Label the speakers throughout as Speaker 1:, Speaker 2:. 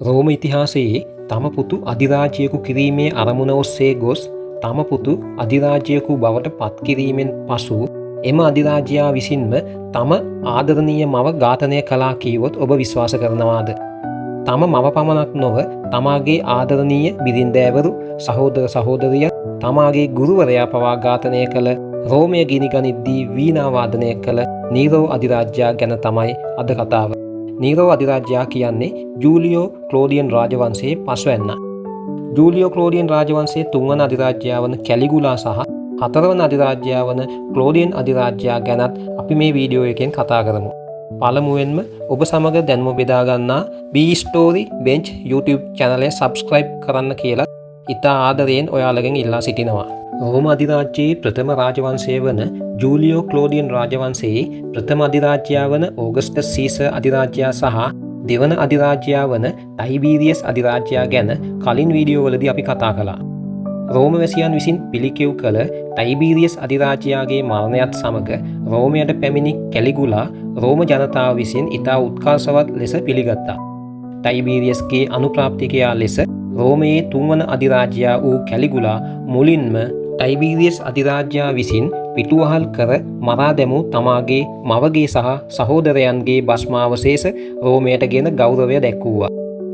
Speaker 1: රෝම ඉතිහාසයේ තම පුතු අධිරාජ්‍යයකු කිරීමේ අරමුණ ඔස්සේ ගොස් තම පුතු අධිරාජ්‍යයකු බවට පත්කිරීමෙන් පසු එම අධිරාජ්‍යයා විසින්ම තම ආදරණීය මව ඝාතනය කළා කීවොත් ඔබ විශ්වාස කරනවාද? තම මව පමණක් නොව තමාගේ ආදරණීය බිරින්දෑවරු සහෝදර සහෝදරිය තමාගේ ගුරුවරයා පවා ඝාතනය කළ රෝමය ගිනිගනිද්දී වීණාවාදනය කළ නීරෝ අධිරාජ්‍යයා ගැන තමයි අද කතාව. නීරෝ අධිරාජ්‍යයා කියන්නේ ජූලියෝ ක්ලෝඩියන් රාජවංශයේ පස්වැන්න. ජූලියෝ ක්ලෝඩියන් රාජවංශයේ තුන්වන අධිරාජ්‍යයා වන කැලිගුලා සහ හතරවන අධිරාජ්‍යයා වන ක්ලෝඩියන් අධිරාජ්‍යයා ගැනත් අපි මේ වීඩියෝ එකෙන් කතා කරමු. පළමුවෙන්ම ඔබ සමග දැන්ම බෙදා ගන්නා B Story Bench YouTube channel එක subscribe කරන්න කියලා ඉතා ආදරයෙන් ඔයාලගෙන් ඉල්ලා සිටිනවා. රෝම අධිරාජ්‍යයේ ප්‍රථම රාජවංශය වන ජූලියෝ ක්ලෝඩියන් රාජවංශයේ ප්‍රථම අධිරාජ්‍යයා වන ඕගස්ටස් සීසර් අධිරාජ්‍යයා සහ දෙවන අධිරාජ්‍යයා වන ටයිබීරියස් අධිරාජ්‍යයා ගැන කලින් වීඩියෝ වලදී අපි කතා කළා. රෝම වැසියන් විසින් පිළිකෙව් කළ ටයිබීරියස් අධිරාජ්‍යයාගේ මරණයත් සමග රෝමයට පැමිණි කැලිගුලා රෝම ජනතාව විසින් ඉතා උත්කර්ෂවත් ලෙස පිළිගත්තා. ටයිබීරියස්ගේ අනුප්‍රාප්තිකයා ලෙස රෝමයේ තුන්වන අධිරාජ්‍යයා වූ කැලිගුලා මුලින්ම ටයිබීරියස් අධිරාජ්‍යයා විසින් පිටුවහල් කර මරා දැමූ තමාගේ මවගේ සහ සහෝදරයන්ගේ භස්මාවශේෂ රෝමයට ගෙන ගෞරවය දැක්වුවා.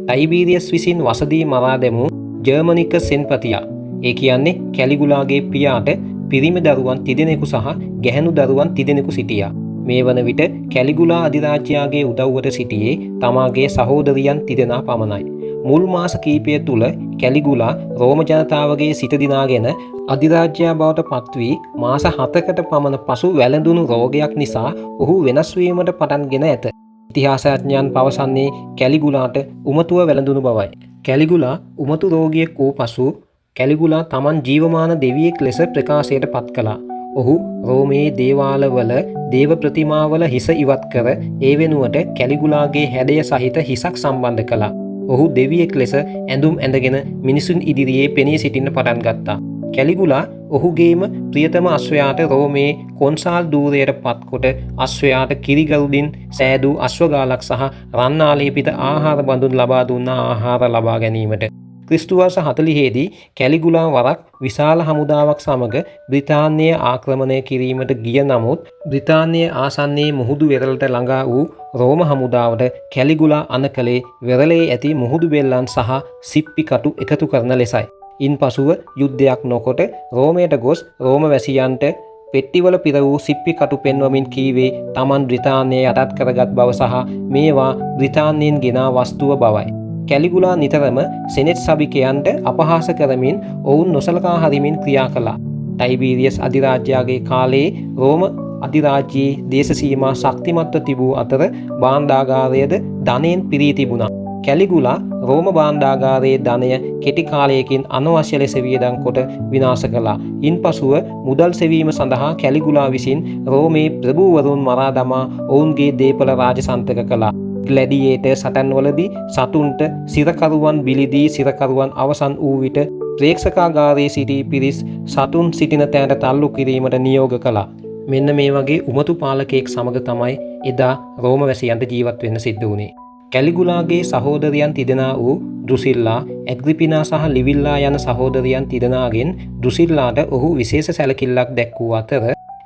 Speaker 1: ටයිබීරියස් විසින් වසදී මරා දැමූ ජර්මනික සෙන්පතියා, ඒ කියන්නේ කැලිගුලාගේ පියාට පිරිමි දරුවන් 3 දෙනෙකු සහ ගැහැණු දරුවන් 3 දෙනෙකු සිටියා. මේ වන විට කැලිගුලා අධිරාජ්‍යයාගේ උදව්වට සිටියේ තමාගේ සහෝදරියන් 3 දෙනා පමණයි. මුල් මාස කීපය තුළ කැලිගුලා රෝම ජනතාවගේ සිත දිනාගෙන අධිරාජ්‍යයා බවට පත්වී මාස 7කට පමණ පසු වැළඳුණු රෝගයක් නිසා ඔහු වෙනස් වීමට පටන්ගෙන ඇත. ඉතිහාසඥයන් පවසන්නේ කැලිගුලාට උමතුව වැළඳුණු බවයි. කැලිගුලා උමතු රෝගියෙක් වූ පසු කැලිගුලා තමන් ජීවමාන දෙවියෙක් ලෙස ප්‍රකාශයට පත් කළා. ඔහු රෝමයේ දේවාලවල දේව ප්‍රතිමාවල හිස ඉවත් කර ඒ වෙනුවට කැලිගුලාගේ හැඩය සහිත හිසක් සම්බන්ධ කළා. ඔහු දෙවියෙක් ලෙස ඇඳුම් ඇඳගෙන මිනිසුන් ඉදිරියේ පෙනී සිටින්න පටන් ගත්තා. කැලිගුලා ඔහුගේම ප්‍රියතම අශ්වයාට රෝමයේ කොන්සාල් ධූරයට පත්කොට අශ්වයාට කිරිගරුඩින් සෑදූ අශ්වගාලක් සහ රන් ආලේපිත ආහාර බඳුන් ලබා දුන්නා ආහාර ලබා ගැනීමට. ක්‍රිස්තු වර්ෂ 40 දී කැලිගුලා වරක් විශාල හමුදාවක් සමග බ්‍රිතාන්‍යය ආක්‍රමණය කිරීමට ගිය නමුත් බ්‍රිතාන්‍යය ආසන්නයේ මුහුදු වෙරළට ළඟා වූ රෝම හමුදාවට කැලිගුලා අණ කළේ වෙරළේ ඇති මුහුදු බෙල්ලන් සහ සිප්පි කටු එකතු කරන ලෙසයි. ඉන්පසුව යුද්ධයක් නොකොට රෝමයට ගොස් රෝම වැසියන්ට පෙට්ටිවල පිර වූ සිප්පි කටු පෙන්වමින් කීවේ තමන් බ්‍රිතාන්‍යය යටත් කරගත් බව සහ මේවා බ්‍රිතාන්‍යයෙන් ගෙනා වස්තුව බවයි. කැලිගුලා නිතරම සෙනෙට් සභිකයන්ට අපහාස කරමින් ඔවුන් නොසලකා හරිමින් ක්‍රියා කළා. ටයිබීරියස් අධිරාජ්‍යයාගේ කාලයේ රෝම අධිරාජ්‍යයේ දේශ සීමා ශක්තිමත්ව තිබූ අතර භාණ්ඩාගාරයද ධනයෙන් පිරී තිබුණා. කැලිගුලා රෝම භාණ්ඩාගාරයේ ධනය කෙටි කාලයකින් අනවශ්‍ය ලෙස වියදම් කොට විනාශ කළා. ඉන්පසුව මුදල් සෙවීම සඳහා කැලිගුලා විසින් රෝමේ ප්‍රභූවරුන් මරා දමා ඔවුන්ගේ දේපල රාජසන්තක කළා. ග්ලැඩියේටර් සටන්වලදී සතුන්ට සිරකරුවන් බිලිදී සිරකරුවන් අවසන් වූ විට ප්‍රේක්ෂකාගාරයේ සිටි පිරිස් සතුන් සිටින තැනට තල්ලු කිරීමට නියෝග කළා. මෙන්න මේ වගේ උමතු පාලකයෙක් සමග තමයි එදා රෝම වැසියන්ට ජීවත් වෙන්න සිද්ධ වුණේ. කැලිගුලාගේ සහෝදරයන් 3 දෙනා වූ ඩ්‍රුසිල්ලා, ඇග්‍රිපිනා සහ ලිවිල්ලා යන සහෝදරයන් 3 දෙනාගෙන් ඩ්‍රුසිල්ලාට ඔහු විශේෂ සැලකිල්ලක් දැක්වූ අතර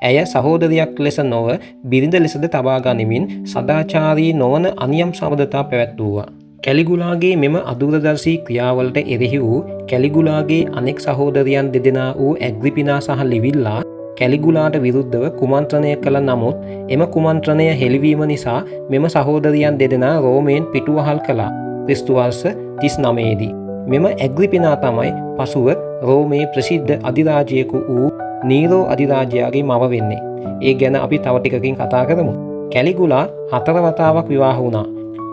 Speaker 1: ඇය සහෝදරියක් ලෙස නොව බිරිඳ ලෙසද තබා ගනිමින් සදාචාරී නොවන අනියම් සබඳතා පැවැත්වුවා. කැලිගුලාගේ මෙම අදූරදර්ශී ක්‍රියාවලට එරෙහි වූ කැලිගුලාගේ අනෙක් සහෝදරයන් 2 දෙනා වූ ඇග්‍රිපිනා සහ ලිවිල්ලා කැලිගුලාට විරුද්ධව කුමන්ත්‍රණය කළ නමුත් එම කුමන්ත්‍රණය හෙළිවීම නිසා මෙම සහෝදරයන් 2 දෙනා රෝමයෙන් පිටුවහල් කළා. ක්‍රිස්තු වර්ෂ 39 දී. මෙම ඇග්‍රිපිනා තමයි පසුව රෝමයේ ප්‍රසිද්ධ අධිරාජ්‍යයෙකු වූ නීරෝ අධිරාජ්‍යයාගේ මව වෙන්නේ. ඒ ගැන අපි තව ටිකකින් කතා කරමු. කැලිගුලා 4 වතාවක් විවාහ වුණා.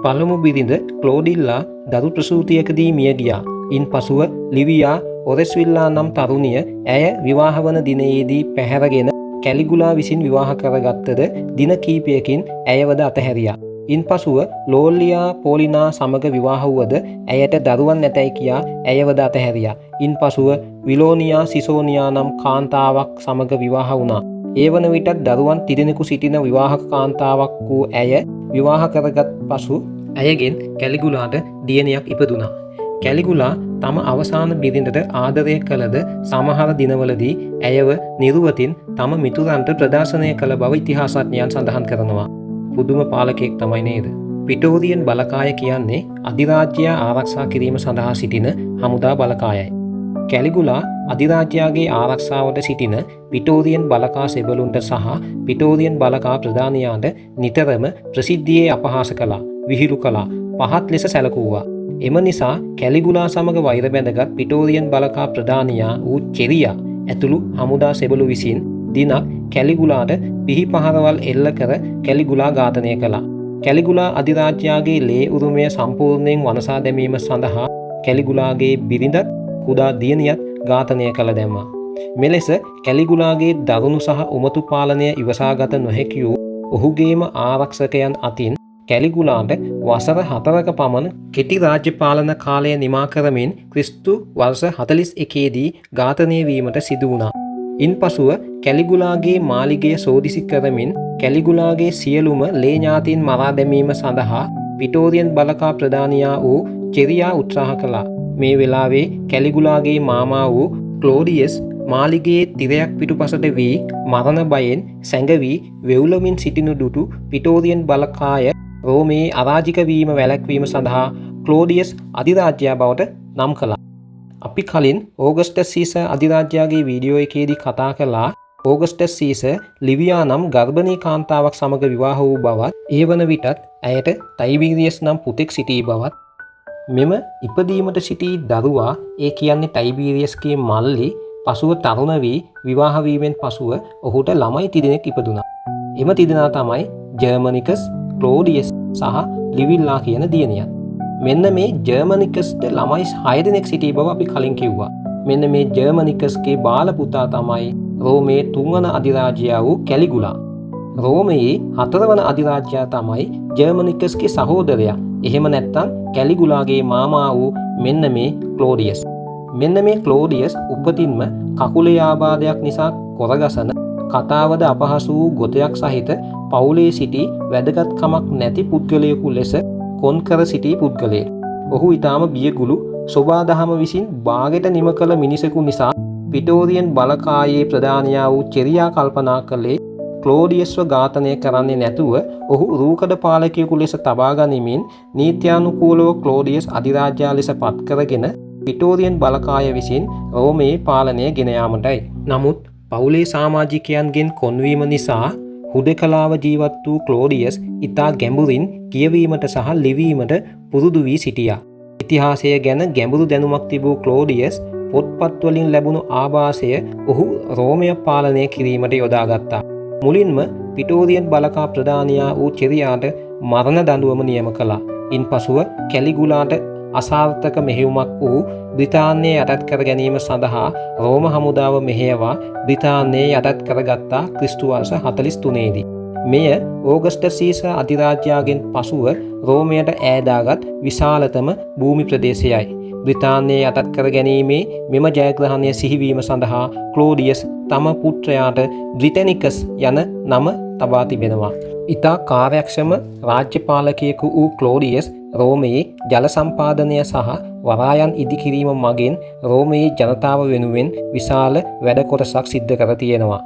Speaker 1: පළමු බිරිඳ ක්ලෝඩිල්ලා දරු ප්‍රසූතියකදී මිය ගියා. ඉන්පසුව ලිවියා ඔරෙස්විල්ලා නම් තරුණිය ඇය විවාහ වන දිනයේදී පැහැරගෙන කැලිගුලා විසින් විවාහ කරගත්තද දින කීපයකින් ඇයවද අතහැරියා. ඉන්පසුව ලෝල්ලියා පෝලිනා සමග විවාහ වුවද ඇයට දරුවන් නැතැයි කියා ඇයවද අතහැරියා. ඉන්පසුව විලෝනියා සිසෝනියා නම් කාන්තාවක් සමග විවාහ වුණා. ඒ වන විටත් දරුවන් 3 දෙනෙකු සිටින විවාහක කාන්තාවක් වූ ඇය විවාහ කරගත් පසු ඇයගෙන් කැලිගුලාට දියණියක් ඉපදුනා. කැලිගුලා තම අවසාන බිරිඳට ආදරය කළද සමහර දිනවලදී ඇයව නිරුවතින් තම මිතුරන්ට ප්‍රදර්ශනය කළ බව ඉතිහාසඥයන් සඳහන් කරනවා. පුදුම පාලකයෙක් තමයි නේද? පිටෝරියන් බලකාය කියන්නේ අධිරාජ්‍යය ආරක්ෂා කිරීම සඳහා සිටින හමුදා බලකායයි. කැලිගුලා අධිරාජ්‍යයාගේ ආරක්ෂාවට සිටින පිටෝරියන් බලකා සෙබළුන්ට සහ පිටෝරියන් බලකා ප්‍රධානියාට නිතරම ප්‍රසිද්ධියේ අපහාස කළා, විහිළු කළා, පහත් ලෙස සැලකුවා. එම නිසා කැලිගුලා සමග වෛර බැඳගත් පිටෝරියන් බලකා ප්‍රධානියා වූ චෙරියා ඇතුළු හමුදා සෙබළු විසින් දිනක් කැලිගුලාට පිහිපහරවල් එල්ල කර කැලිගුලා ඝාතනය කළා. කැලිගුලා අධිරාජ්‍යයාගේ ලේ උරුමය සම්පූර්ණයෙන් වනසා දැමීම සඳහා කැලිගුලාගේ බිරිඳත් කුඩා දියණියත් ඝාතනය කළ දැම්මා. මෙලෙස කැලිගුලාගේ දරුණු සහ උමතු පාලනය ඉවසාගත නොහැකි වූ ඔහුගේම ආරක්ෂකයන් අතින් කැලිගුලාට වසර 4ක පමණ කෙටි රාජ්‍ය පාලන කාලය නිමා කරමින් ක්‍රිස්තු වර්ෂ 41 දී ඝාතනය වීමට සිදු වුණා. ඉන්පසුව කැලිගුලාගේ මාලිගය සෝදිසි කරමින් කැලිගුලාගේ සියලුම ලේ ඥාතීන් මරා දැමීම සඳහා පිටෝරියන් බලකා ප්‍රධානියා වූ චෙරියා උත්සාහ කළා. මේ වෙලාවේ කැලිගුලාගේ මාමා වූ ක්ලෝඩියස් මාලිගයේ තිරයක් පිටුපසට වී මරණ බයෙන් සැඟවී වෙවුලමින් සිටිනු දුටු පිටෝරියන් බලකාය රෝමයේ අරාජික වීම වැළැක්වීම සඳහා ක්ලෝඩියස් අධිරාජ්‍යයා බවට නම් කළා. අපි කලින් ඕගස්ටස් සීසර් අධිරාජ්‍යයාගේ වීඩියෝ එකේදී කතා කළා ඕගස්ටස් සීසර් ලිවියා නම් ගර්භණී කාන්තාවක් සමග විවාහ වූ බවත් ඒ වන විටත් ඇයට ටයිබීරියස් නම් පුතෙක් සිටී බවත්. මෙම ඉපදීමට සිටි දරුවා ඒ කියන්නේ ටයිබීරියස්ගේ මල්ලි පසුව තරුණ වී විවාහ වීමෙන් පසුව ඔහුට ළමයි තිදෙනෙක් ඉපදුනා. එම තිදෙනා තමයි ජර්මනිකස්, ක්ලෝඩියස් සහ ලිවිල්ලා කියන දියණියන්. මෙන්න මේ ජර්මනිකස්ට ළමයි 6 දෙනෙක් සිටි බව අපි කලින් කිව්වා. මෙන්න මේ ජර්මනිකස්ගේ බාල පුතා තමයි රෝමයේ 3 වන අධිරාජ්‍යයා වූ කැලිගුලා. රෝමයේ 4 වන අධිරාජ්‍යයා තමයි ජර්මනිකස්ගේ සහෝදරයා. එහෙම නැත්නම් කැලිගුලාගේ මාමා වූ මෙන්න මේ ක්ලෝඩියස්. මෙන්න මේ ක්ලෝඩියස් උපතින්ම කකුලේ ආබාධයක් නිසා කොරගසන කතාවද අපහසු වූ ගොතයක් සහිත පවුලේ සිටි වැදගත්කමක් නැති පුද්ගලයෙකු ලෙස කොන්කර සිටි පුද්ගලයෙක්. ඔහු ඊටාම බියගුළු සෝබාදහම විසින් බාගෙට නිම කළ මිනිසෙකු නිසා පිටෝරියන් බලකායේ ප්‍රධානියා වූ චෙරියා කල්පනා කළේ ක්ලෝඩියස්ව ඝාතනය කරන්නේ නැතුව ඔහු රූකඩ පාලකයෙකු ලෙස තබා ගනිමින් නීත්‍යානුකූලව ක්ලෝඩියස් අධිරාජ්‍යයා ලෙස පත් කරගෙන පිටෝරියන් බලකාය විසින් රෝමයේ පාලනය ගෙන යාමටයි. නමුත් පවුලේ සමාජිකයන්ගෙන් කොන්වීම නිසා හුදකලාව ජීවත් වූ ක්ලෝඩියස් ඉතා ගැඹුරින් කියවීමට සහ ලිවීමට පුරුදු වී සිටියා. ඉතිහාසය ගැන ගැඹුරු දැනුමක් තිබූ ක්ලෝඩියස් පොත්පත්වලින් ලැබුණු ආభాසය ඔහු රෝමය පාලනය කිරීමට යොදාගත්තා. මුලින්ම පිටෝරියන් බලකා ප්‍රධානියා වූ චෙරියාට මරණ දඬුවම නියම කළා. ඉන්පසුව කැලිගුලාට අසාර්ථක මෙහෙයුමක් වූ බ්‍රිතාන්‍යය යටත් කර ගැනීම සඳහා රෝම හමුදාව මෙහෙයවා බ්‍රිතාන්‍යය යටත් කරගත්තා ක්‍රිස්තු වර්ෂ 43 දී. මෙය ඕගස්ටස් සීසර් අධිරාජ්‍යයාගෙන් පසුව රෝමයට ඈදාගත් විශාලතම භූමි ප්‍රදේශයයි. බ්‍රිතාන්‍යය යටත් කර ගැනීමේ මෙම ජයග්‍රහණය සිහිවීම සඳහා ක්ලෝඩියස් තම පුත්‍රයාට බ්‍රිටනිකස් යන නම තබා තිබෙනවා. ඉතා කාර්යක්ෂම රාජ්‍යපාලකයෙකු වූ ක්ලෝඩියස් රෝමයේ ජල සම්පාදනය සහ වරායන් ඉදිකිරීම මගින් රෝමයේ ජනතාව වෙනුවෙන් විශාල වැඩ කොටසක් සිද්ධ කර තියෙනවා.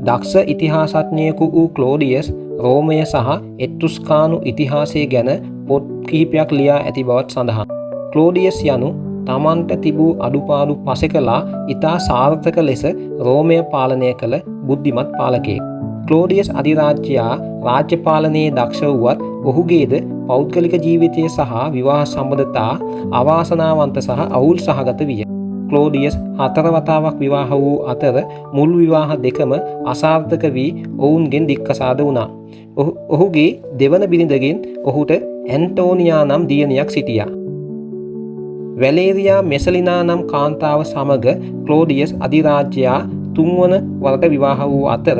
Speaker 1: දක්ෂ ඉතිහාසඥයෙකු වූ ක්ලෝඩියස් රෝමය සහ එට්ටුස්කානු ඉතිහාසය ගැන පොත් කිහිපයක් ලියා ඇති බවත් සඳහන්. ක්ලෝඩියස් යනු තමන්ට තිබූ අඩුපාඩු පසෙකලා ඉතා සාර්ථක ලෙස රෝමය පාලනය කළ බුද්ධිමත් පාලකයෙක්. ක්ලෝඩියස් අධිරාජ්‍යයා රාජ්‍ය පාලනයේ දක්ෂ වුවත් ඔහුගේද පෞද්ගලික ජීවිතය සහ විවාහ සම්බන්ධතා අවාසනාවන්ත සහ අවුල් සහගත විය. ක්ලෝඩියස් 4 වතාවක් විවාහ වූ අතර මුල් විවාහ දෙකම අසාර්ථක වී ඔවුන්ගෙන් දික්කසාද වුණා. ඔහුගේ දෙවන බිරිඳගෙන් ඔහුට ඇන්ටෝනියා නම් දියණියක් සිටියා. වැලේරියා මෙසලිනා නම් කාන්තාව සමග ක්ලෝඩියස් අධිරාජ්‍යයා 3 වන වරට විවාහ වූ අතර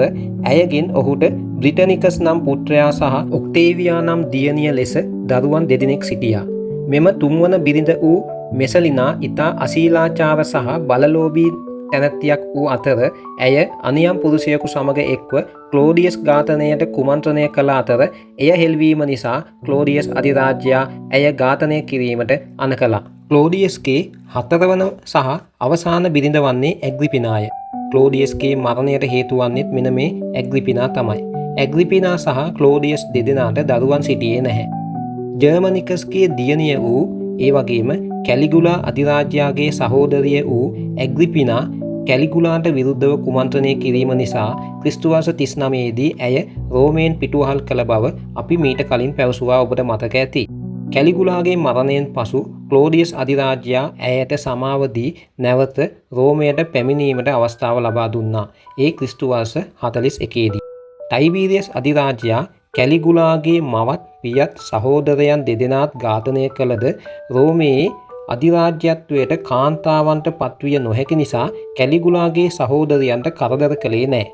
Speaker 1: ඇයගෙන් ඔහුට බ්‍රිටනිකස් නම් පුත්‍රයා සහ ඔක්ටේවියා නම් දියණිය ලෙස දරුවන් දෙදෙනෙක් සිටියා. මෙම 3 වන බිරිඳ වූ මෙසලිනා ඉතා අශීලාචාර සහ බලලෝභී තැනැත්තියක් වූ අතර ඇය අනියම් පුරුෂයෙකු සමග එක්ව ක්ලෝඩියස් ඝාතනයට කුමන්ත්‍රණය කළ අතර එය හෙල්වීම නිසා ක්ලෝඩියස් අධිරාජ්‍යයා ඇය ඝාතනය කිරීමට අණ කළා. ක්ලෝඩියස්ගේ හතරවන සහ අවසාන බිරිඳ වන්නේ ඇග්‍රිපිනාය. ක්ලෝඩියස්ගේ මරණයට හේතු වන්නේත් මෙන්න මේ ඇග්‍රිපිනා තමයි. ඇග්‍රිපිනා සහ ක්ලෝඩියස් දෙදෙනාට දරුවන් සිටියේ නැහැ. ජර්මනිකස්ගේ දියණිය වූ ඒ වගේම කැලිගුලා අධිරාජ්‍යයාගේ සහෝදරිය වූ ඇග්‍රිපිනා කැලිගුලාට විරුද්ධව කුමන්ත්‍රණය කිරීම නිසා ක්‍රිස්තු වර්ෂ 39 දී ඇය රෝමයෙන් පිටුවහල් කළ බව අපි මීට කලින් පැවසුවා ඔබට මතක ඇති. කැලිගුලාගේ මරණයෙන් පසු ක්ලෝඩියස් අධිරාජ්‍යයා ඇයට සමාව දී නැවත රෝමයට පැමිණීමට අවස්ථාව ලබා දුන්නා. ඒ ක්‍රිස්තු වර්ෂ 41 දී. ටයිබීරියස් අධිරාජ්‍යයා කැලිගුලාගේ මවත් පියත් සහෝදරයන් දෙදෙනාත් ඝාතනය කළද රෝමයේ අධිරාජ්‍යත්වයට කාන්තාවන්ට පත්විය නොහැකි නිසා කැලිගුලාගේ සහෝදරයන්ට කරදර කළේ නෑ.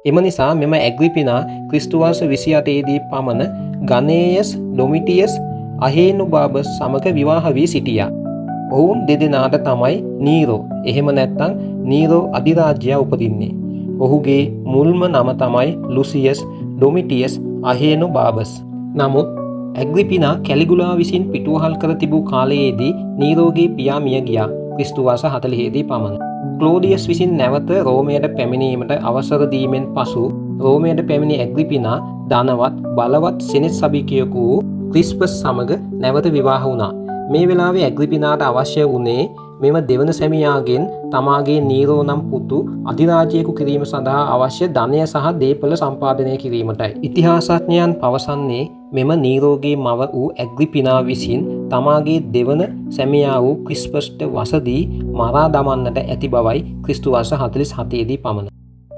Speaker 1: එම නිසා මෙම ඇග්‍රිපිනා ක්‍රිස්තු වර්ෂ 28 දී පමණ ගනේයස් ඩොමිටියස් අහේනුබාබස් සමග විවාහ වී සිටියා. ඔවුන් දෙදෙනාට තමයි නීරෝ එහෙම නැත්නම් නීරෝ අධිරාජ්‍යයා උපදින්නේ. ඔහුගේ මුල්ම නම තමයි ලුසියස් ඩොමිටියස් අහේනුබාබස්. නමුත් ඇග්‍රිපිනා කැලිගුලා විසින් පිටුවහල් කර තිබූ කාලයේදී නීරෝගේ පියා මිය ගියා. ක්‍රිස්තු වර්ෂ 40 දී පමණ. ක්ලෝඩියස් විසින් නැවත රෝමයට පැමිණීමට අවසර දීමෙන් පසු රෝමයට පැමිණි ඇග්‍රිපිනා ධනවත් බලවත් සෙනෙත් සභිකයෙකු වූ ක්‍රිස්පස් සමග නැවත විවාහ වුණා. මේ වෙලාවේ ඇග්‍රිපිනාට අවශ්‍ය වුණේ මෙම දෙවන සැමියාගෙන් තමාගේ නීරෝ නම් පුතු අධිරාජ්‍යයෙකු කිරීම සඳහා අවශ්‍ය ධනය සහ දේපල සම්පාදනය කිරීමටයි. ඉතිහාසඥයන් පවසන්නේ මෙම නීරෝගේ මව වූ ඇග්‍රිපිනා විසින් තමාගේ දෙවන සැමියා වූ ක්‍රිස්පස්ට වසදී මරා දමන්නට ඇති බවයි ක්‍රිස්තු වර්ෂ 47 දී පමණ.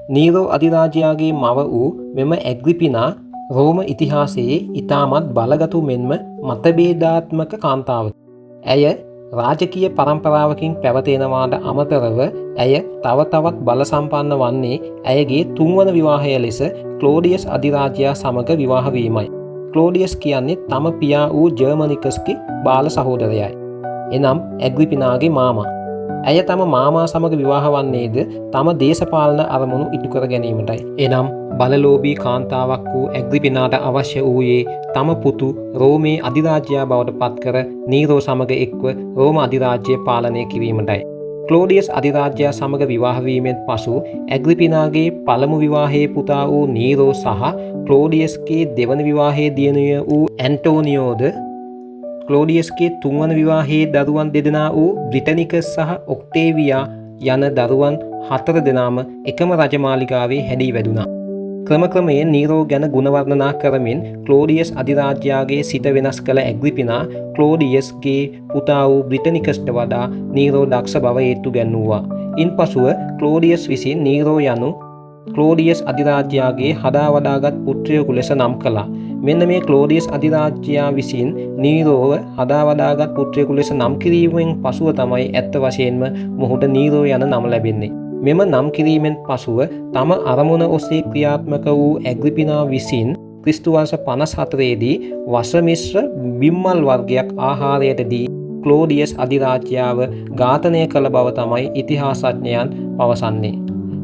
Speaker 1: නීරෝ අධිරාජ්‍යයාගේ මව වූ මෙම ඇග්‍රිපිනා රෝම ඉතිහාසයේ ඉතාමත් බලගතු මෙන්ම මතභේදාත්මක කාන්තාවකි. ඇය රාජකීය පරම්පරාවකින් පැවතෙනවාට අමතරව ඇය තව තවත් බල සම්පන්න වන්නේ ඇයගේ තුන්වන විවාහය ලෙස ක්ලෝඩියස් අධිරාජ්‍යයා සමග විවාහ වීමයි. ක්ලෝඩියස් කියන්නේ තම පියා වූ ජර්මනිකස්ගේ බාල සහෝදරයයි. එනම් ඇග්‍රිපිනාගේ මාමා. ඇය තම මාමා සමග විවාහ වන්නේද තම දේශපාලන අරමුණු ඉටු කර ගැනීමටයි. එනම් බලලෝභී කාන්තාවක් වූ ඇග්‍රිපිනාට අවශ්‍ය වූයේ තම පුතු රෝමේ අධිරාජ්‍යයා බවට පත්කර නීරෝ සමග එක්ව රෝම අධිරාජ්‍යය පාලනය කිරීමටයි. ක්ලෝඩියස් අධිරාජ්‍යයා සමග විවාහ වීමෙන් පසු ඇග්‍රිපිනාගේ පළමු විවාහයේ පුතා වූ නීරෝ සහ ක්ලෝඩියස්ගේ දෙවන විවාහයේ දියණිය වූ ඇන්ටෝනියෝද ක්ලෝඩියස්ගේ තුන්වන විවාහයේ දරුවන් දෙදෙනා වූ බ්‍රිටනිකස් සහ ඔක්ටේවියා යන දරුවන් 4 දෙනාම එකම රජමාලිගාවේ හැඩී වැදුනා. ක්‍රමක්‍රමයෙන් නීරෝ ගැන ගුණ වර්ණනා කරමින් ක්ලෝඩියස් අධිරාජ්‍යයාගේ සිත වෙනස් කළ ඇග්‍රිපිනා ක්ලෝඩියස්ගේ පුතා වූ බ්‍රිටනිකස්ට වඩා නීරෝ දක්ෂ බව ඒත්තු ගැන්වුවා. ඉන්පසුව ක්ලෝඩියස් විසින් නීරෝ යනු ක්ලෝඩියස් අධිරාජ්‍යයාගේ හදා වඩාගත් පුත්‍රයෙකු ලෙස නම් කළා. මෙන්න මේ ක්ලෝඩියස් අධිරාජ්‍යයා විසින් නීරෝව හදා වඩාගත් පුත්‍රයෙකු ලෙස නම් කිරීමෙන් පසුව තමයි ඇත්ත වශයෙන්ම මොහුට නීරෝ යන නම ලැබෙන්නේ. මෙම නම් කිරීමෙන් පසුව තම අරමුණ ඔස්සේ ක්‍රියාත්මක වූ ඇග්‍රිපිනා විසින් ක්‍රිස්තු වර්ෂ 54 දී වසමිශ්‍ර බිම්මල් වර්ගයක් ආහාරයට දී ක්ලෝඩියස් අධිරාජ්‍යාව ඝාතනය කළ බව තමයි ඉතිහාසඥයන් පවසන්නේ.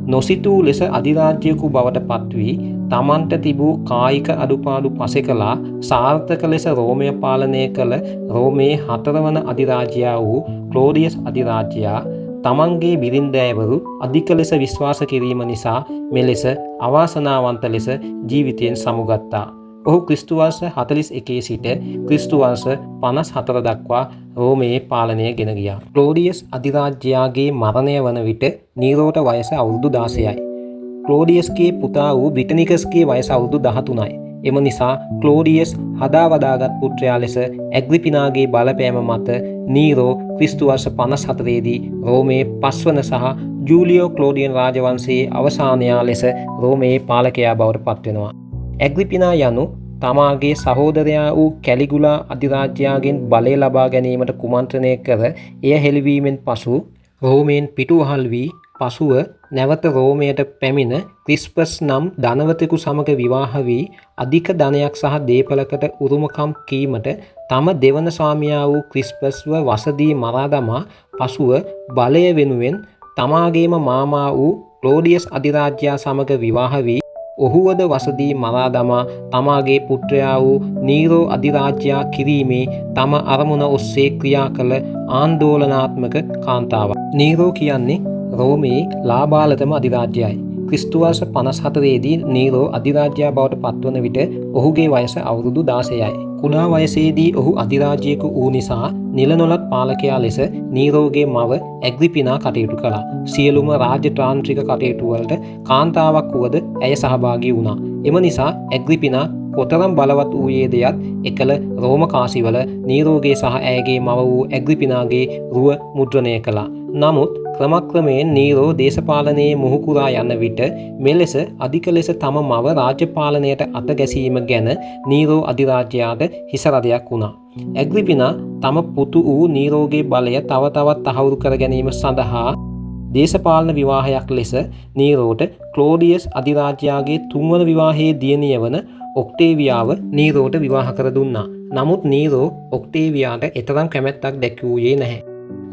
Speaker 1: නොසිතූ ලෙස අධිරාජ්‍යයෙකු බවට පත්වී තමන්ට තිබූ කායික අඩුපාඩු පසෙකලා සාර්ථක ලෙස රෝමය පාලනය කළ රෝමයේ 4 වන අධිරාජ්‍යයා වූ ක්ලෝඩියස් අධිරාජ්‍යයා තමන්ගේ බිරින්දෑවරු අධික ලෙස විශ්වාස කිරීම නිසා මෙලෙස අවාසනාවන්ත ලෙස ජීවිතයෙන් සමුගත්තා. ඔහු ක්‍රිස්තු වර්ෂ 41 සිට ක්‍රිස්තු වර්ෂ 54 දක්වා රෝමයේ පාලනය ගෙන ගියා. ක්ලෝඩියස් අධිරාජ්‍යයාගේ මරණය වන විට නීරෝට වයස අවුරුදු 16යි. ක්ලෝඩියස්ගේ පුතා වූ බ්‍රිටනිකස්ගේ වයස අවුරුදු 13යි. එම නිසා ක්ලෝඩියස් හදා වදාගත් පුත්‍රයා ලෙස ඇග්‍රිපිනාගේ බලපෑම මත නීරෝ ක්‍රිස්තු වර්ෂ 54 දී රෝමයේ 5 වන සහ ජූලියෝ ක්ලෝඩියන් රාජවංශයේ අවසානයා ලෙස රෝමයේ පාලකයා බවට පත්වෙනවා. ඇග්‍රිපිනා යනු තමාගේ සහෝදරයා වූ කැලිගුලා අධිරාජ්‍යයාගෙන් බලය ලබා ගැනීමට කුමන්ත්‍රණය කර එය හෙළිවීමෙන් පසු රෝමයෙන් පිටුවහල් වී පසුව නැවත රෝමයට පැමිණ ක්‍රිස්පස් නම් ධනවතෙකු සමග විවාහ වී අධික ධනයක් සහ දේපලකට උරුමකම් කීමට තම දෙවන ස්වාමියා වූ ක්‍රිස්පස්ව වසදී මරා දමා පසුව බලය වෙනුවෙන් තමාගේම මාමා වූ ක්ලෝඩියස් අධිරාජ්‍යයා සමග විවාහ වී ඔහුවද වසදී මරා දමා තමාගේ පුත්‍රයා වූ නීරෝ අධිරාජ්‍යයා කිරීමේ තම අරමුණ ඔස්සේ ක්‍රියා කළ ආන්දෝලනාත්මක කාන්තාවක්. නීරෝ කියන්නේ රෝමයේ ලාබාලතම අධිරාජ්‍යයයි. ක්‍රිස්තුවර්ෂ 54දී නීරෝ අධිරාජ්‍යයා බවට පත්වන විට ඔහුගේ වයස අවුරුදු 16යි. කුඩා වයසේදී ඔහු අධිරාජ්‍යයක වූ නිසා නිලනොලත් පාලකයා ලෙස නීරෝගේ මව ඇග්‍රිපිනා කටයුතු කළා. සියලුම රාජ්‍ය තාන්ත්‍රික කටයුතු වලට කාන්තාවක් වුවද ඇය සහභාගී වුණා. එම නිසා ඇග්‍රිපිනා කොතරම් බලවත් වූයේ දෙයත් එකල රෝම කාසිවල නීරෝගේ සහ ඇයගේ මව වූ ඇග්‍රිපිනාගේ රුව මුද්‍රණය කළා. නමුත් ක්‍රමක්‍රමයෙන් නීරෝ දේශපාලනයේ මුහුකුරා යන විට මෙලෙස අධික ලෙස තම මව රාජ්‍ය පාලනයට අත ගැසීම ගැන නීරෝ අධිරාජ්‍යයාට හිසරදයක් වුණා. ඇග්‍රිපිනා තම පුතු වූ නීරෝගේ බලය තව තවත් තහවුරු කර ගැනීම සඳහා දේශපාලන විවාහයක් ලෙස නීරෝට ක්ලෝඩියස් අධිරාජ්‍යයාගේ තුන්වන විවාහයේ දියණිය වන ඔක්ටේවියාව නීරෝට විවාහ කර දුන්නා. නමුත් නීරෝ ඔක්ටේවියාට එතරම් කැමැත්තක් දැක්වූයේ නැහැ.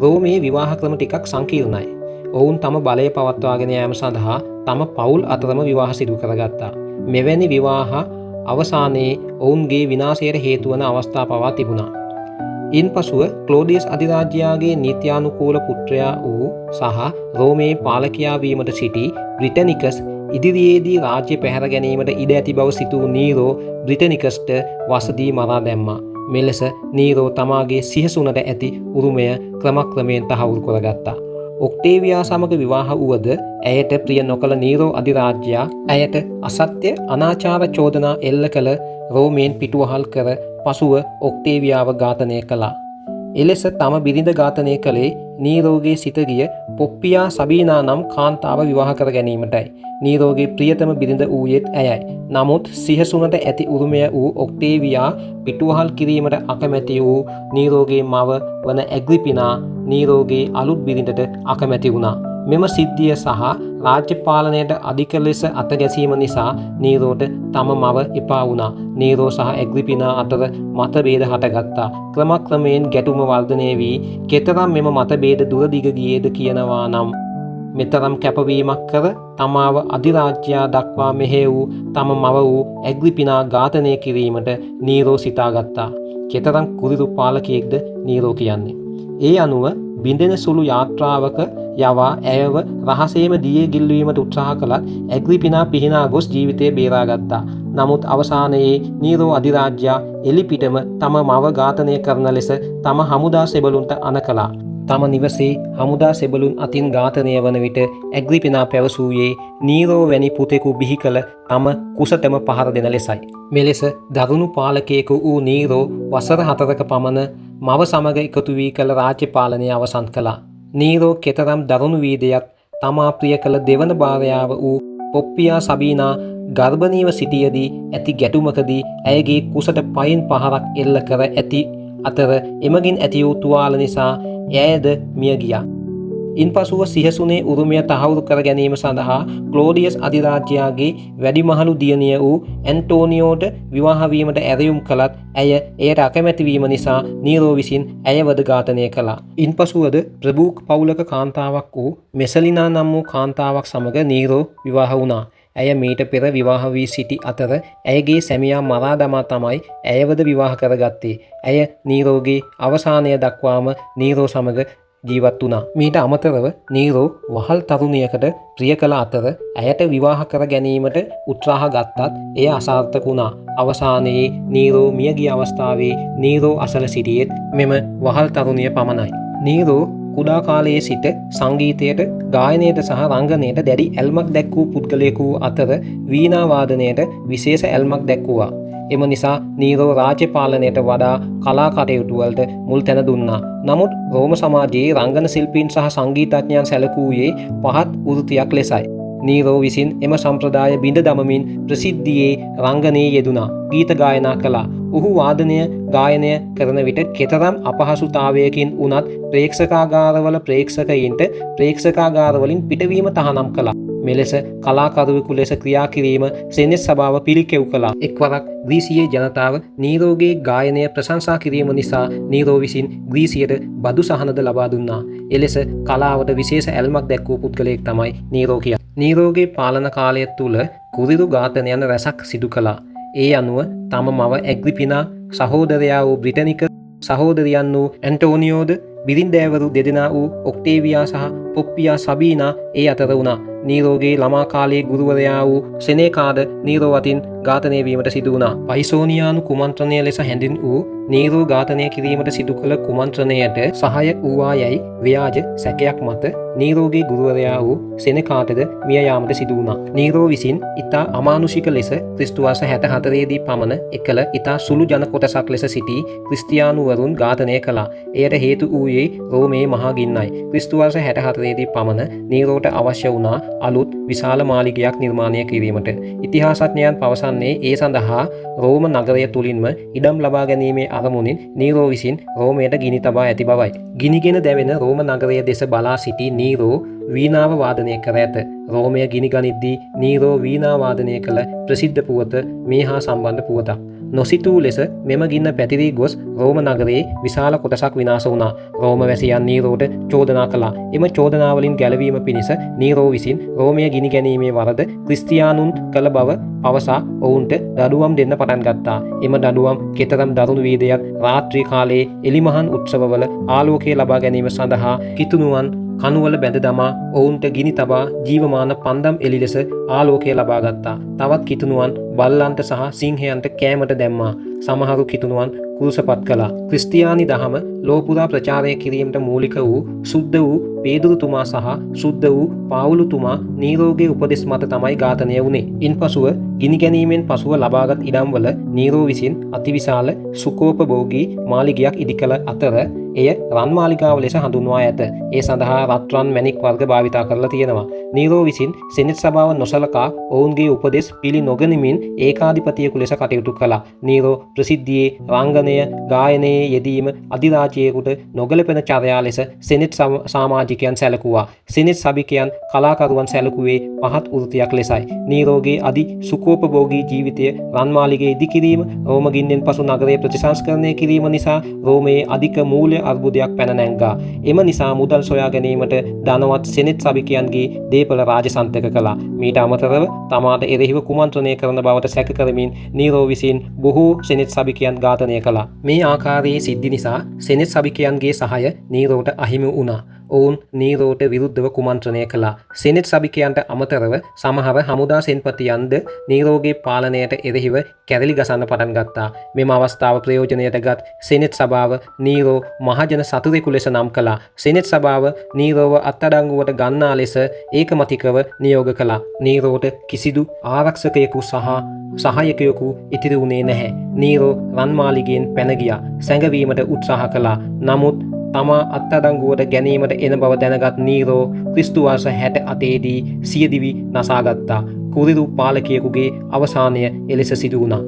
Speaker 1: රෝමයේ විවාහ ක්‍රම ටිකක් සංකීර්ණයි. ඔවුන් තම බලය පවත්වාගෙන යාම සඳහා තම පවුල් අතරම විවාහ සිදු කරගත්තා. මෙවැනි විවාහ අවසානයේ ඔවුන්ගේ විනාශයට හේතු වන අවස්ථා පවා තිබුණා. ඉන්පසුව ක්ලෝඩියස් අධිරාජ්‍යයාගේ නීත්‍යානුකූල පුත්‍රයා වූ සහ රෝමයේ පාලකයා වීමට සිටි බ්‍රිටනිකස් ඉදිරියේදී රාජ්‍ය පැහැර ගැනීමට ඉඩ ඇති බව සිතූ නීරෝ බ්‍රිටනිකස්ට වසදී මරා දැම්මා. මෙලෙස නීරෝ තමාගේ සිහසුනට ඇති උරුමය ක්‍රමක්‍රමයෙන් තහවුරු කරගත්තා. ඔක්ටේවියා සමග විවාහ වුවද ඇයට ප්‍රිය නොකළ නීරෝ අධිරාජ්‍යයා ඇයට අසත්‍ය අනාචාර චෝදනා එල්ල කළ රෝමයෙන් පිටුවහල් කර පසුව ඔක්ටේවියාව ඝාතනය කළා. එලෙස තම බිරිඳ ඝාතනය කළේ නීරෝගේ සිතගිය පොප්පියා සබීනා නම් කාන්තාව විවාහ කර ගැනීමටයි. නීරෝගේ ප්‍රියතම බිරිඳ වූයේත් ඇයයි. නමුත් සිහසුනට ඇති උරුමය වූ ඔක්ටේවියා පිටුවහල් කිරීමට අකමැති වූ නීරෝගේ මව වන ඇග්‍රිපිනා නීරෝගේ අලුත් බිරිඳට අකමැති වුණා. මෙම සිද්ධිය සහ රාජ්‍ය පාලනයට අධික ලෙස අතගැසීම නිසා නීරෝට තම මව එපා වුණා. නීරෝ සහ ඇග්‍රිපිනා අතර මතභේද හටගත්තා. ක්‍රමක්‍රමයෙන් ගැටුම වර්ධනය වී කෙතරම් මෙම මතභේද දුරදිග ගියේද කියනවා නම් මෙතරම් කැපවීමක් කර තමාව අධිරාජ්‍යයා දක්වා මෙහෙ වූ තම මව වූ ඇග්‍රිපිනා ඝාතනය කිරීමට නීරෝ සිතාගත්තා. කෙතරම් කුරිරු පාලකයෙක්ද නීරෝ කියන්නේ. ඒ අනුව බිඳෙන සුළු යාත්‍රාවක යවා ඇයව රහසේම දියේ ගිල්වීමට උත්සාහ කළත් ඇග්‍රිපිනා පිහිනා ගොස් ජීවිතය බේරාගත්තා. නමුත් අවසානයේ නීරෝ අධිරාජ්‍යයා එලිපිටම තම මව ඝාතනය කරන ලෙස තම හමුදා සෙබළුන්ට අණ කළා. තම නිවසේ හමුදා සෙබළුන් අතින් ඝාතනය වන විට ඇග්‍රිපිනා පැවසූයේ නීරෝ වැනි පුතෙකු බිහි කළ තම කුසටම පහර දෙන ලෙසයි. මෙලෙස දරුණු පාලකයෙකු වූ නීරෝ වසර 4ක පමණ මව සමග එකතු වී කළ රාජ්‍ය පාලනය අවසන් කළා. නීරෝ කෙතරම් දරුණු වීදයක් තමා ප්‍රිය කළ දෙවන භාර්යාව වූ පොප්පියා සබීනා ගර්භණීව සිටියදී ඇති ගැටුමකදී ඇයගේ කුසට පයින් පහරක් එල්ල කර ඇති අතර එමගින් ඇති වූ තුවාල නිසා ඇයද මිය ගියා. ඉන්පසුව සිහසුනේ උරුමය තහවුරු කර ගැනීම සඳහා ක්ලෝඩියස් අධිරාජ්‍යයාගේ වැඩිමහලු දියණිය වූ ඇන්ටෝනියෝට විවාහ වීමට ඇරයුම් කළත් ඇය එයට අකමැති වීම නිසා නීරෝ විසින් ඇයවද ඝාතනය කළා. ඉන්පසුවද ප්‍රභූ පවුලක කාන්තාවක් වූ මෙසලිනා නම් වූ කාන්තාවක් සමග නීරෝ විවාහ වුණා. ඇය මීට පෙර විවාහ වී සිටි අතර ඇයගේ සැමියා මරා දමා තමයි ඇයවද විවාහ කරගත්තේ. ඇය නීරෝගේ අවසානය දක්වාම නීරෝ සමග ජීවත් වුණා. මීට අමතරව නීරෝ වහල් තරුණියකට ප්‍රිය කළ අතර ඇයට විවාහ කර ගැනීමට උත්සාහ ගත්තත් එය අසාර්ථක වුණා. අවසානයේ නීරෝ මියගිය අවස්ථාවේ නීරෝ අසල සිටියෙත් මෙම වහල් තරුණිය පමණයි. නීරෝ කුඩා කාලයේ සිට සංගීතයට, ගායනයට සහ රංගනයට දැඩි ඇල්මක් දැක්වූ පුද්ගලයෙකු අතර වීණා වාදනයට විශේෂ ඇල්මක් දැක්වුවා. එම නිසා නීරෝ රාජ්‍ය පාලනයට වඩා කලා කටයුතු වලට මුල් තැන දුන්නා. නමුත් රෝම සමාජයේ රංගන ශිල්පීන් සහ සංගීතඥයන් සැලකූයේ පහත් වෘත්තියක් ලෙසයි. නීරෝ විසින් එම සම්ප්‍රදාය බිඳ දමමින් ප්‍රසිද්ධියේ රංගනයේ යෙදුණා. ගීත ගායනා කළා. ඔහු වාදනය ගායනය කරන විට කෙතරම් අපහසුතාවයකින් වුණත් ප්‍රේක්ෂකාගාරවල ප්‍රේක්ෂකයින්ට ප්‍රේක්ෂකාගාරවලින් පිටවීම තහනම් කළා. මෙලෙස කලාකරුවෙකු ලෙස ක්‍රියා කිරීම සෙනෙත් සභාව පිළිකෙව් කළා. එක්වරක් ග්‍රීසියේ ජනතාව නීරෝගේ ගායනය ප්‍රශංසා කිරීම නිසා නීරෝ විසින් ග්‍රීසියට බදු සහනද ලබා දුන්නා. එලෙස කලාවට විශේෂ ඇල්මක් දැක්වූ පුද්ගලයෙක් තමයි නීරෝ කියන්නේ. නීරෝගේ පාලන කාලය තුළ කුරිරු ඝාතනයන් රැසක් සිදු කළා. ඒ අනුව තම මව ඇග්‍රිපිනා, සහෝදරයා වූ බ්‍රිටනික, සහෝදරියන් වූ ඇන්ටෝනියෝද, බිරින්දෑවරු දෙදෙනා වූ ඔක්ටේවියා සහ පොප්පියා සබීනා ඒ අතර වුණා. නීරෝගේ ළමා කාලයේ ගුරුවරයා වූ සෙනේකාද නීරෝ අතින් ඝාතනය වීමට සිදු වුණා. පයිසෝනියානු කුමන්ත්‍රණය ලෙස හැඳින් වූ නීරෝ ඝාතනය කිරීමට සිදු කළ කුමන්ත්‍රණයට සහාය වූවා යයි ව්‍යාජ සැකයක් මත නීරෝගේ ගුරුවරයා වූ සෙනකාටද මිය යාමට සිදු වුණා. නීරෝ විසින් ඉතා අමානුෂික ලෙස ක්‍රිස්තු වර්ෂ 64 දී පමණ එකල ඉතා සුළු ජන කොටසක් ලෙස සිටි ක්‍රිස්තියානුවරුන් ඝාතනය කළා. එයට හේතු වූයේ රෝමේ මහා ගින්නයි. ක්‍රිස්තු වර්ෂ 64 දී පමණ නීරෝට අවශ්‍ය වුණා අලුත් විශාල මාලිගයක් නිර්මාණය කිරීමට. ඉතිහාසඥයන් පවසන්නේ ඒ සඳහා රෝම නගරය තුළින්ම ඉඩම් ලබා ගැනීමේ අරමුණින් නීරෝ විසින් රෝමයට ගිනි තබා ඇති බවයි. ගිනිගෙන දැවෙන රෝම නගරය දෙස බලා සිටි නීරෝ වීණාව වාදනය කර ඇත. රෝමය ගිනි ගනිද්දී නීරෝ වීණා වාදනය කළ ප්‍රසිද්ධ පුවත මේ හා සම්බන්ධ පුවතක්. නොසිතූ ලෙස මෙම ගින්න පැතිරී ගොස් රෝම නගරයේ විශාල කොටසක් විනාශ වුණා. රෝම වැසියන් නීරෝට චෝදනා කළා. එම චෝදනාවලින් ගැලවීම පිණිස නීරෝ විසින් රෝමය ගිනි ගැනීමේ වරද ක්‍රිස්තියානුන් කළ බව පවසා ඔවුන්ට දඩුවම් දෙන්න පටන් ගත්තා. එම දඩුවම් කෙතරම් දරුණු වීදයක් රාත්‍රී කාලයේ එලිමහන් උත්සවවල ආලෝකය ලබා ගැනීම සඳහා කිතුණුවන් කනුවල බැඳ දමා ඔවුන්ට ගිනි තබා ජීවමාන පන්දම් එලි ලෙස ආලෝකය ලබා ගත්තා. තවත් කිතුණුවන් බල්ලන්ට සහ සිංහයන්ට කෑමට දැම්මා. සමහරු කිතුණුවන් කුරුසපත් කළා. ක්‍රිස්තියානි දහම ලෝපුරා ප්‍රචාරය කිරීමට මූලික වූ සුද්ධ වූ පේදුරුතුමා සහ සුද්ධ වූ පාවුලුතුමා නීරෝගේ උපදෙස් මත තමයි ඝාතනය වුණේ. ඉන්පසුව ගිනි ගැනීමෙන් පසුව ලබාගත් ඉඩම්වල නීරෝ විසින් අතිවිශාල සුකෝපභෝගී මාලිගයක් ඉදි කළ අතර එය රන් මාලිගාව ලෙස හඳුන්වා ඇත. ඒ සඳහා රත්රන් මැණික් වර්ග භාවිතා කරලා තියෙනවා. නීරෝ විසින් සෙනෙත් සභාව නොසලකා ඔවුන්ගේ උපදෙස් පිළි නොගනිමින් ඒකාධිපතියෙකු ලෙස කටයුතු කළා. නීරෝ ප්‍රසිද්ධියේ රංගනය, ගායනයේ යෙදීම අධිරාජ්‍යයෙකුට නොගැලපෙන චර්යා ලෙස සෙනෙත් සමාජිකයන් සැලකුවා. සෙනෙත් සභිකයන් කලාකරුවන් සැලකුවේ පහත් වෘත්තියක් ලෙසයි. නීරෝගේ අධි සුකෝපභෝගී ජීවිතය රන්මාලිගයේ ඉදි කිරීම, රෝම ගින්නෙන් පසු නගරය ප්‍රතිසංස්කරණය කිරීම නිසා රෝමයේ අධික මූල්‍ය අර්බුදයක් පැන නැංගා. එම නිසා මුදල් සොයා ගැනීමට ධනවත් සෙනෙත් සභිකයන්ගේ දේපල රාජසන්තක කළා. මීට අමතරව තමාට එරෙහිව කුමන්ත්‍රණය කරන බවට සැක කරමින් නීරෝ විසින් බොහෝ සෙනෙත් සභිකයන් ඝාතනය කළා. මේ ආකාරයේ සිද්ධි නිසා සෙනෙත් සභිකයන්ගේ සහාය නීරෝට අහිමි වුණා. ඔවුන් නීරෝට විරුද්ධව කුමන්ත්‍රණය කළා. සෙනෙත් සභිකයන්ට අමතරව සමහර හමුදා සෙන්පතියන්ද නීරෝගේ පාලනයට එරෙහිව කැරලි ගසන්න පටන් ගත්තා. මෙම අවස්ථාව ප්‍රයෝජනයට ගත් සෙනෙත් සභාව නීරෝ මහජන සතුරෙකු ලෙස නම් කළා. සෙනෙත් සභාව නීරෝව අත්අඩංගුවට ගන්නා ලෙස ඒකමතිකව නියෝග කළා. නීරෝට කිසිදු ආරක්ෂකයෙකු සහ සහායකයෙකු ඉතිරි වුණේ නැහැ. නීරෝ රන්මාලිගයෙන් පැන ගියා. සැඟවීමට උත්සාහ කළා. නමුත් තමා අත්අඩංගුවට ගැනීමට එන බව දැනගත් නීරෝ ක්‍රිස්තු වර්ෂ 68 දී සියදිවි නසාගත්තා. කුරිරු පාලකයෙකුගේ අවසානය එලෙස සිදු වුණා.